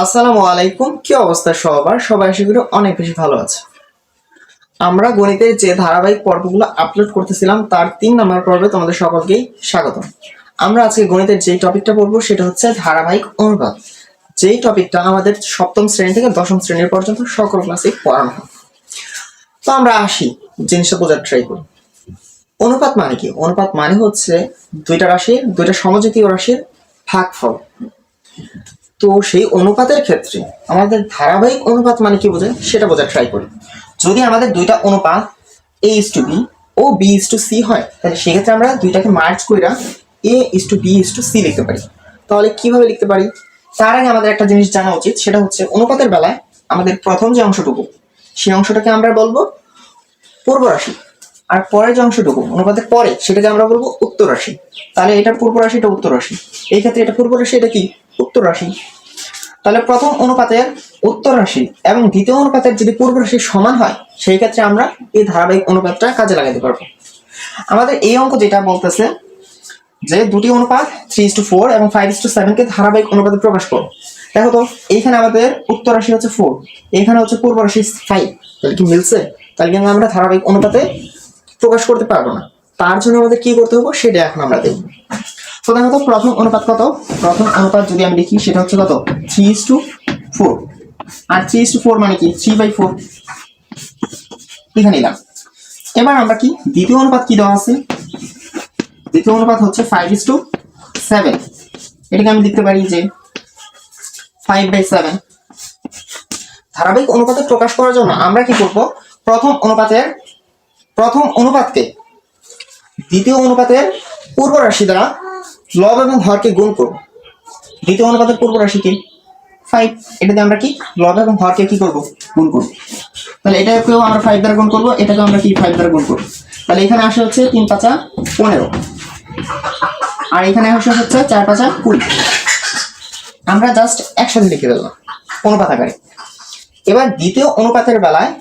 আসসালামু আলাইকুম। কি অবস্থা সবার? সবাই আশা করি অনেক বেশি ভালো আছে। আমরা গণিতের যে ধারাবাহিক পর্বগুলো আপলোড করতেছিলাম তার 3 নম্বর পর্বে তোমাদের সকলকেই স্বাগতম। আমরা আজকে গণিতের যে টপিকটা পড়বো সেটা হচ্ছে ধারাবাহিক অনুপাত, যেই টপিকটা আমাদের সপ্তম শ্রেণী থেকে দশম শ্রেণী পর্যন্ত সকল ক্লাসে পড়ানো হয়। তো আমরা আসি জিনিসটা বোঝার ট্রাই করি। অনুপাত মানে কি? অনুপাত মানে হচ্ছে দুইটা সমজাতীয় রাশির ভাগফল। তো সেই অনুপাতের ক্ষেত্রে আমাদের ধারাবাহিক অনুপাত মানে কি বোঝায় সেটা বোঝার ট্রাই করি। যদি আমাদের দুইটা অনুপাত A:B ও B:C হয়, তাহলে সেক্ষেত্রে আমরা দুইটাকে মার্জ কইরা A:B:C লিখতে পারি। তাহলে কিভাবে লিখতে পারি? তার আগে আমাদের একটা জিনিস জানা উচিত, সেটা হচ্ছে অনুপাতের বেলায় আমাদের প্রথম যে অংশটুকু সেই অংশটাকে আমরা বলবো পূর্ব রাশি, আর পরের যে অংশটুকু অনুপাতের পরে সেটাকে আমরা বলবো উত্তর রাশি। তাহলে এটা পূর্ব রাশি, এটা উত্তর রাশি। এই ক্ষেত্রে এটা পূর্ব রাশি, এটা কি উত্তর রাশি। তাহলে প্রথম অনুপাতের উত্তর রাশি এবং দ্বিতীয় অনুপাতের যদি পূর্ব রাশি সমান হয়, সেই ক্ষেত্রে আমরা এই ধারাবাহিক অনুপাতটা কাজে লাগাতে পারবো। আমাদের এই অঙ্ক যেটা বলতেছে যে দুটি অনুপাত 3:4 এবং 5:7 কে ধারাবাহিক অনুপাতে প্রকাশ করো। দেখো তো, এইখানে আমাদের উত্তর রাশি হচ্ছে 4, এখানে হচ্ছে পূর্ব রাশি 5, তাহলে কি মিলছে? তাহলে কিন্তু আমরা ধারাবাহিক অনুপাতে প্রকাশ করতে পারবো না। তার জন্য আমাদের কি করতে হবে সেটা এখন আমরা দেখব। তো দেখো তো, প্রথম অনুপাত কত? প্রথম অনুপাত যদি আমি লিখি সেটা হচ্ছে কত? 3:4। আর 3:4 মানে কি? 3/4 লিখে নিলাম। এবার আমরা কি দ্বিতীয় অনুপাত কি দেওয়া আছে? দ্বিতীয় অনুপাত হচ্ছে 5:7। এটাকে আমি লিখতে পারি যে 5/7। ধারাবাহিক অনুপাতে প্রকাশ করার জন্য আমরা কি করব? প্রথম অনুপাতকে দ্বিতীয় অনুপাতের পূর্ব রাশি দ্বারা লব এবং হরকে গুণ করব। দ্বিতীয় অনুপাতের পূর্ব রাশি কি? 5। এটাতে আমরা কি লব এবং হরকে কি করব? গুণ করব। তাহলে এটাকেও আমরা 5 দ্বারা গুণ করব, এটাকেও আমরা কি 5 দ্বারা গুণ করব। তাহলে এখানে আসে হচ্ছে 3×5 = 15, আর এখানে আসে হচ্ছে 4×5 = 20। আমরা জাস্ট একসাথে লিখে দিলাম অনুপাত আকারে। এবার দ্বিতীয় অনুপাতের বেলায়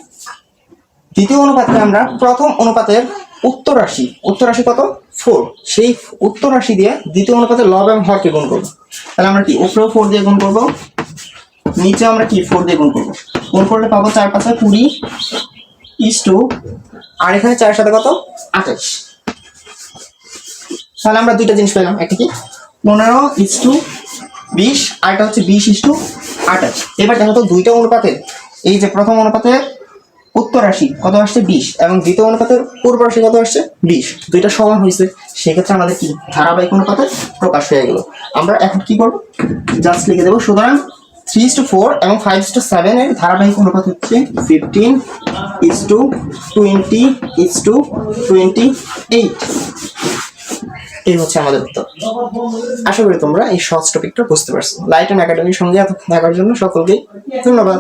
দ্বিতীয় অনুপাতকে আমরা প্রথম অনুপাতের উত্তর রাশি কত? 4, সেই উত্তর রাশি দিয়ে দ্বিতীয় অনুপাতের লব এবং হরকে গুণ করব। তাহলে আমরা কি উপরেও 4 দিয়ে গুণ করব, নিচে আমরা কি 4 দিয়ে গুণ করব। গুণ করলে পাবো 4×5 = 20, আর এখানে 4 সাথে কত? 28। তাহলে আমরা দুইটা জিনিস পেলাম, একটা কি 15:20, আর এটা হচ্ছে 20:28। এবার দেখো তো, দুইটা অনুপাতের এই যে প্রথম অনুপাতের উত্তর রাশি কত আসছে? 20, এবং দ্বিতীয় অনুপাতের পূর্ব রাশি কত আসছে? 20। দুইটা সমান হয়েছে, সেক্ষেত্রে আমাদের কি ধারাবাহিক অনুপাতে প্রকাশ হয়ে গেল। আমরা এখন কি করব? জাস্ট লিখে দেবো। সুতরাং 3:4 এবং 5:7 এর ধারাবাহিক অনুপাত হচ্ছে 15:20:28। এই হচ্ছে আমাদের উত্তর। আশা করি তোমরা এই সহজ টপিকটা বুঝতে পারছো। লাইট অ্যান্ড একাডেমির সঙ্গে থাকার জন্য সকলকে ধন্যবাদ।